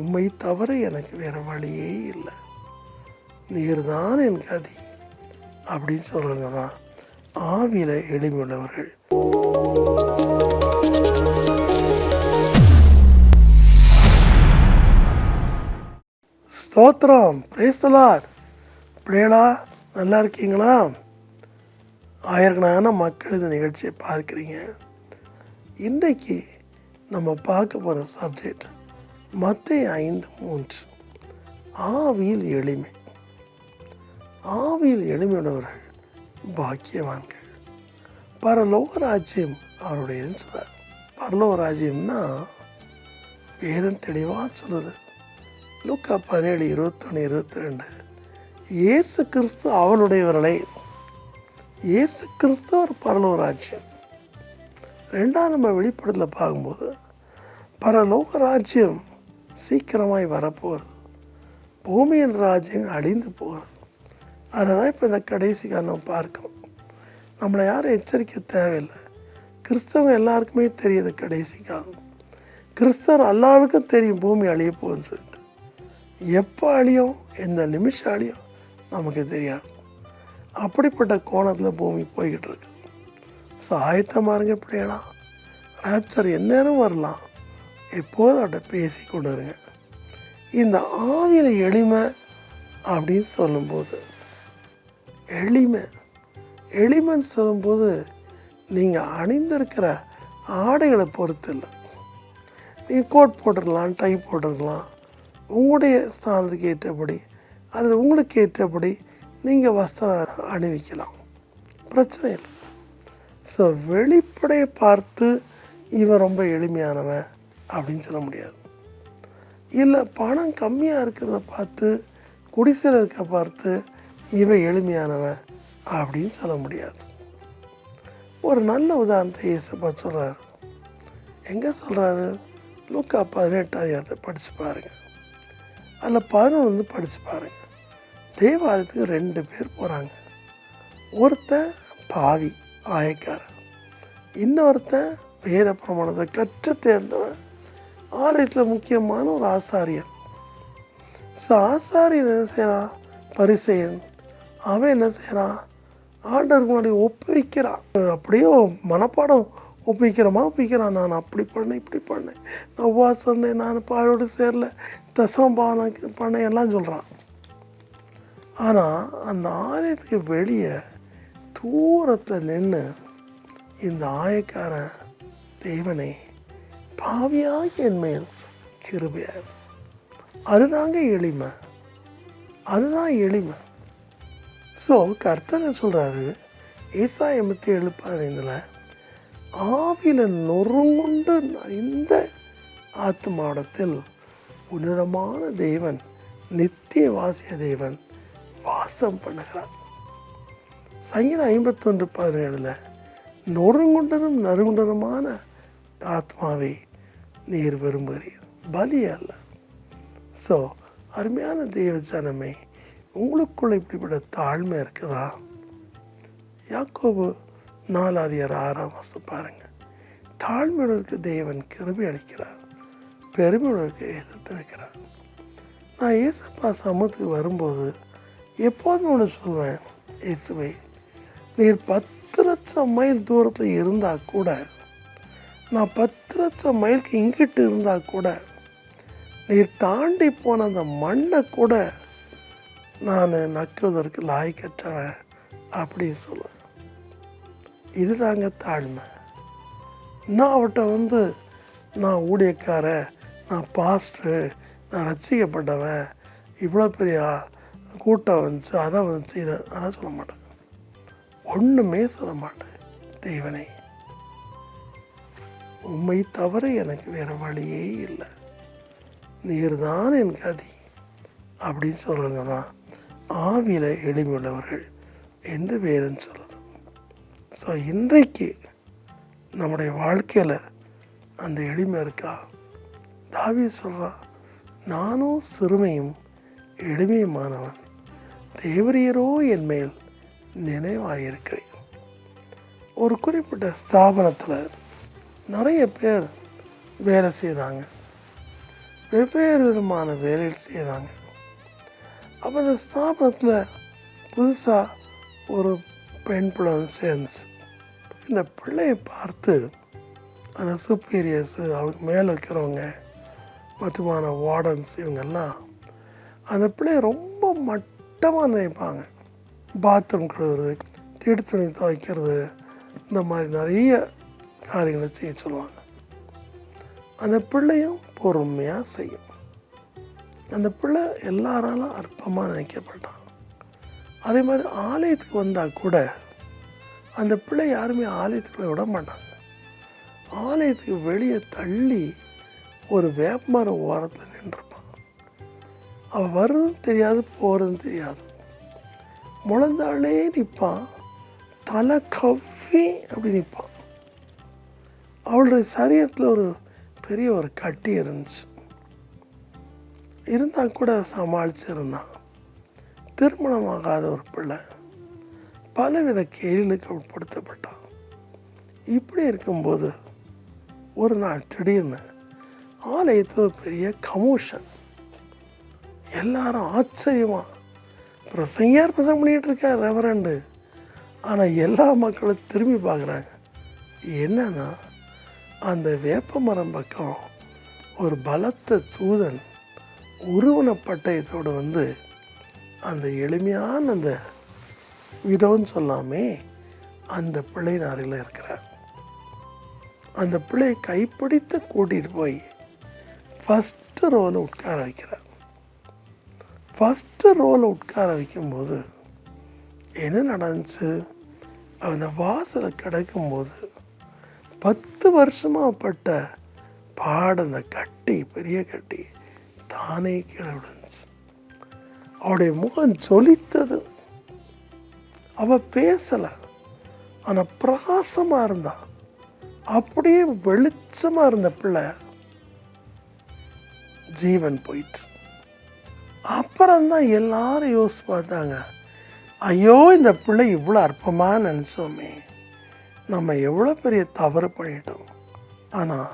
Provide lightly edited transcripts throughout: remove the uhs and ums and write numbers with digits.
உம்மை தவிர எனக்கு வேறு வழியே இல்லை, நீர் தான் என் கதி அப்படின்னு சொல்கிறவங்க தான் ஆவியில் எளிமையுள்ளவர்கள். ஸ்தோத்திரம், பிரைஸ் தி லார்ட். பிள்ளைகளா நல்லா இருக்கீங்களா? ஆயிரக்கணக்கான மக்கள் இந்த நிகழ்ச்சியை பார்க்குறீங்க. இன்றைக்கு நம்ம பார்க்க போகிற சப்ஜெக்ட் மத்தேயு 5:3, ஆவியில் எளிமை. ஆவியில் எளிமையுள்ளவர்கள் பாக்கியவான்கள், பரலோக ராஜ்யம் அவருடையன்னு சொல்கிறார். பரலோக ராஜ்யம்னா வேதம் தெளிவாக சொல்லுது. லூக்கா 17:21-22, இயேசு கிறிஸ்து அவனுடையவர்களை, இயேசு கிறிஸ்து ஒரு பரலோக ராஜ்யம். ரெண்டாவது நம்ம வெளிப்படத்தில் பார்க்கும்போது பரலோக ராஜ்யம் சீக்கிரமாய் வரப்போகிறது, பூமியின் ராஜ்யம் அழிந்து போகிறது. அதை தான் இப்போ இந்த கடைசி காலம் பார்க்குறோம். நம்மளை யாரும் எச்சரிக்கை தேவையில்லை. கிறிஸ்தவங்க எல்லாருக்குமே தெரியுது கடைசி காலம். கிறிஸ்தவர் எல்லாருக்கும் தெரியும் பூமி அழிய போகுதுன்னு சொல்லிட்டு. எப்போ அழியும், எந்த நிமிஷம் அழியும் நமக்கு தெரியாது. அப்படிப்பட்ட கோணத்தில் பூமி போய்கிட்டு இருக்கு. ஆயத்தமாக இருங்க இப்படியெல்லாம். ராப்சர் எந்நேரம் வரலாம், எப்போதும் அவட்ட பேசி கொண்டு இருங்க. இந்த ஆவியில் எளிமை அப்படின்னு சொல்லும்போது, எளிமைன்னு சொல்லும்போது நீங்கள் அணிந்திருக்கிற ஆடைகளை பொறுத்து இல்லை. நீங்கள் கோட் போட்டிருக்கலாம், டை போட்டிருக்கலாம், உங்களுடைய ஸ்தானத்துக்கு ஏற்றபடி அல்லது உங்களுக்கு ஏற்றபடி நீங்கள் வஸ்திரம் அணிவிக்கலாம், பிரச்சனை இல்லை. ஸோ வெளிப்படையை பார்த்து இவன் ரொம்ப எளிமையானவன் அப்படின்னு சொல்ல முடியாது. இல்லை பணம் கம்மியாக இருக்கிறத பார்த்து, குடிசையில் இருக்க பார்த்து இவன் எளிமையானவன் அப்படின்னு சொல்ல முடியாது. ஒரு நல்ல உதாரணத்தை இயேசுப்பா சொல்கிறார். எங்கே சொல்கிறாரு? லூக்கா 18 படித்து பாருங்கள். அதில் 11 படித்து பாருங்கள். தேவாலயத்துக்கு 2 பேர் போகிறாங்க. ஒருத்தன் பாவி ஆயக்காரன், இன்னொருத்தன் வேத பிரமாணத்தை கற்று தேர்ந்தவன், ஆலயத்தில் முக்கியமான ஒரு ஆசாரியன். ஸோ ஆசாரியன் என்ன செய்கிறான்? பரிசேயன். அவன் என்ன செய்கிறான்? ஆண்டவருக்கு முன்னாடி ஒப்புவிக்கிறான். அப்படியே மனப்பாடம் ஒப்புவிக்கிறான். நான் அப்படி பண்ணேன், இப்படி பண்ணேன், நான் உபவாசம் இருந்தேன், நான் பாழோடு சேரல, தசம்பாவனை பண்ணேன் எல்லாம் சொல்கிறான். ஆனால் அந்த ஆலயத்துக்கு வெளியே தூரத்தில் நின்று இந்த ஆயக்காரன், தேவனை பாவியாக என் மேல் கிருபையார். அதுதாங்க எளிமை, அதுதான் எளிமை. ஸோ கர்த்தர் சொல்கிறாரு ஏசாயா 87:15, ஆவியில் நொறுங்குண்டு இந்த ஆத்மாவிடத்தில் உன்னதமான தேவன், நித்திய வாசிய தேவன் வாசம் பண்ணுகிறார். சங்கீதம் 51:17, நொறுங்குண்டதும் நறுங்குண்டதுமான ஆத்மாவை நீர் விரும்புகிறீர், பலி அல்ல. ஸோ அருமையான தேவ ஜனமே, உங்களுக்குள்ள இப்படிப்பட்ட தாழ்மை இருக்குதா? யாக்கோபு 4:6 பாருங்கள். தாழ்மையுள்ளவருக்கு தேவன் கிருபை அளிக்கிறார், பெருமையுள்ளவருக்கு எதிர்த்து இருக்கிறார். நான் இயேசுப்பா சமூகத்துக்கு வரும்போது எப்போதுமே ஒன்று சொல்வேன், இயேசுவை நீர் 10 லட்சம் மைல் தூரத்தில் இருந்தால் கூட, நான் 10 லட்சம் மைலுக்கு இங்கிட்டு இருந்தால் கூட, நீர் தாண்டி போன அந்த மண்ணை கூட நான் நக்குவதற்கு லாய்க்கற்றவன் அப்படின்னு சொல்லுவேன். இதுதாங்க தாழ்மை. நான் அவட்ட நான் ஊழியக்காரன், நான் பாஸ்டரு, நான் ரட்சிக்கப்பட்டவன், இவ்வளோ பெரிய கூட்டம் வந்துச்சு, அதை வந்துச்சு, இதை அதெல்லாம் சொல்ல மாட்டேன். ஒன்றுமே சொல்ல மாட்டேன். தேவனை உம்மை தவிர எனக்கு வேறு வழியே இல்லை, நீர் தான் என் கதி அப்படின்னு சொல்கிறவங்க தான் ஆவியில் எளிமையுள்ளவர்கள் என்று வேதம் சொல்லுது. ஸோ இன்றைக்கு நம்முடைய வாழ்க்கையில் அந்த எளிமை இருக்கா? தாவீது சொல்கிறான், நானும் சிறுமையும் எளிமையுமானவன், தேவரீரோ என் மேல் நினைவாயிருக்கிறேன். ஒரு குறிப்பிட்ட ஸ்தாபனத்தில் நிறைய பேர் வேலை செய்கிறாங்க. வெவ்வேறு விதமான வேலைகள் செய்கிறாங்க. அப்போ இந்த ஸ்தாபனத்தில் புதுசாக ஒரு பெண் பிள்ளை சேர்ந்துச்சு. இந்த பிள்ளையை பார்த்து அந்த சுப்பீரியர்ஸு, அவருக்கு மேலே இருக்கிறவங்க, மற்றுமான வார்டன்ஸ், இவங்கெல்லாம் அந்த பிள்ளையை ரொம்ப மட்டமாக நினைப்பாங்க. பாத்ரூம் கழுவுறது, தீடு துணி துவைக்கிறது, இந்த மாதிரி நிறைய காரியங்களை செய்ய சொல்லுவாங்க. அந்த பிள்ளையும் பொறுமையாக செய்யும். அந்த பிள்ளை எல்லாராலும் அற்பமாக நினைக்கப்பட்டான். அதே மாதிரி ஆலயத்துக்கு வந்தால் கூட அந்த பிள்ளை யாருமே ஆலயத்துக்குள்ளே விட மாட்டாங்க. ஆலயத்துக்கு வெளியே தள்ளி ஒரு வேப்பமர ஓரத்தில் நின்றுருப்பான். அவள் வர்றதும் தெரியாது, போகிறதும் தெரியாது. முழந்தாளே நிற்பான், தலை கவ்வி அப்படி நிற்பான். அவளுடைய சரீரத்தில் ஒரு பெரிய ஒரு கட்டி இருந்துச்சு. இருந்தால் கூட சமாளிச்சிருந்தான். திருமணமாகாத ஒரு பிள்ளை, பலவித கேள்விகளுக்கு உட்படுத்தப்பட்டான். இப்படி இருக்கும்போது ஒரு நாள் திடீர்னு ஆலயத்தில் ஒரு பெரிய கமோஷன். எல்லாரும் ஆச்சரியமாக பிரசங்கியார் பிரசங்கம் பண்ணிகிட்டு இருக்கார் ரெவரண்டு. ஆனால் எல்லா மக்களும் திரும்பி பார்க்குறாங்க. என்னன்னா, அந்த வேப்ப மரம் பக்கம் ஒரு பலத்த தூதன் உருவன பட்டயத்தோடு வந்து அந்த எளிமையான அந்த விடோன்னு சொல்லாமே அந்த பிள்ளையின் அறையில் இருக்கிறார். அந்த பிள்ளையை கைப்பிடித்து கூட்டிகிட்டு போய் ஃபஸ்ட்டு ரோவில் உட்கார வைக்கிறார். ஃபஸ்ட்டு ரோவில் உட்கார வைக்கும்போது என்ன நடந்துச்சு? அந்த வாசலை கிடக்கும்போது 10 வருஷமாக பட்ட அந்த கட்டி, பெரிய கட்டி தானே கீழே விழுந்துச்சு. அவளுடைய முகம் ஜொலித்தது. அவள் பேசலை, ஆனால் பிரகாசமாக இருந்தா. அப்படியே வெளிச்சமாக இருந்த பிள்ளை ஜீவன் போயிட்டு. அப்புறம்தான் எல்லாரும் யோசிச்சு பார்த்தாங்க, ஐயோ இந்த பிள்ளை இவ்வளோ அற்பமாக நினச்சோமே, நம்ம எவ்வளோ பெரிய தவறு பண்ணிட்டோம். ஆனால்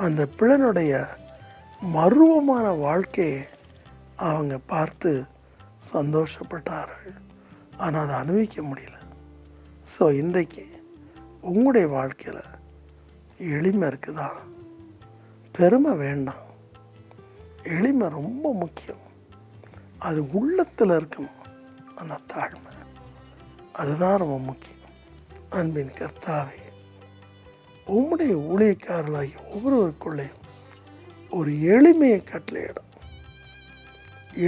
அந்த பிள்ளைனுடைய மர்வமான வாழ்க்கையை அவங்க பார்த்து சந்தோஷப்பட்டார்கள். ஆனால் அதை அனுபவிக்க முடியல. ஸோ இன்றைக்கு உங்களுடைய வாழ்க்கையில் எளிமை இருக்குதா? பெருமை வேண்டாம். எளிமை ரொம்ப முக்கியம். அது உள்ளத்தில் இருக்கணும். ஆனால் தாழ்மை, அதுதான் ரொம்ப முக்கியம். அன்பின் கர்த்தாவே, உம்முடைய ஊழியக்காரர்களாகி ஒவ்வொருவருக்குள்ளேயும் ஒரு எளிமையை கட்டளையிடும்.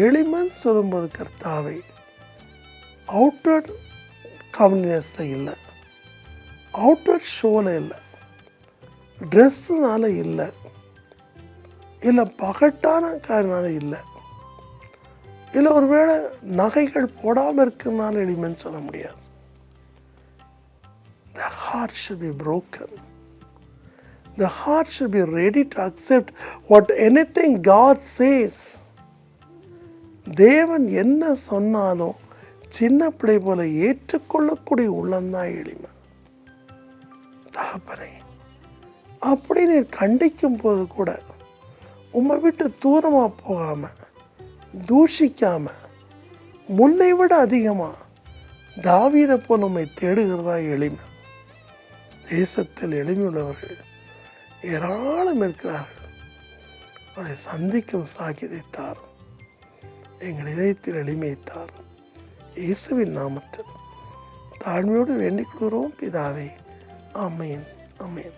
எளிமைன்னு சொல்லும்போது கர்த்தாவே, அவுட்வர்ட் கம்யூனியஸில் இல்லை, அவுட்வர்ட் ஷோவில் இல்லை, ட்ரெஸ்ஸுனால இல்லை, இல்லை பகட்டான காரணனால இல்லை, இல்லை ஒரு வேளை நகைகள் போடாமல் இருக்கிறதுனால எளிமைன்னு சொல்ல முடியாது. The heart should be broken. The heart should be ready to accept what anything God says. தேவன் என்ன சொன்னாலும் சின்ன பிள்ளை போல ஏற்றுக்கொள்ளக்கூடிய உள்ளம்தான் எளிமை. தகப்பனே, அப்படி நீர் கண்டிக்கும் போது கூட உம்மை விட்டு தூரமாக போகாமல், தூஷிக்காமல், முன்னை விட அதிகமாக தாவீதை போல் நம்மை தேடுகிறதா எளிமை. தேசத்தில் எளிமையுள்ளவர்கள் ஏராளம் இருக்கிறார்கள். அவரை சந்திக்கும் சாக்கியத்தை தாரும். எங்கள் இதயத்தில் எளிமையை தாரும். இயேசுவின் நாமத்தில் தாழ்மையோடு வேண்டிக் கொள்கிறோம் பிதாவே. ஆமென், ஆமென்.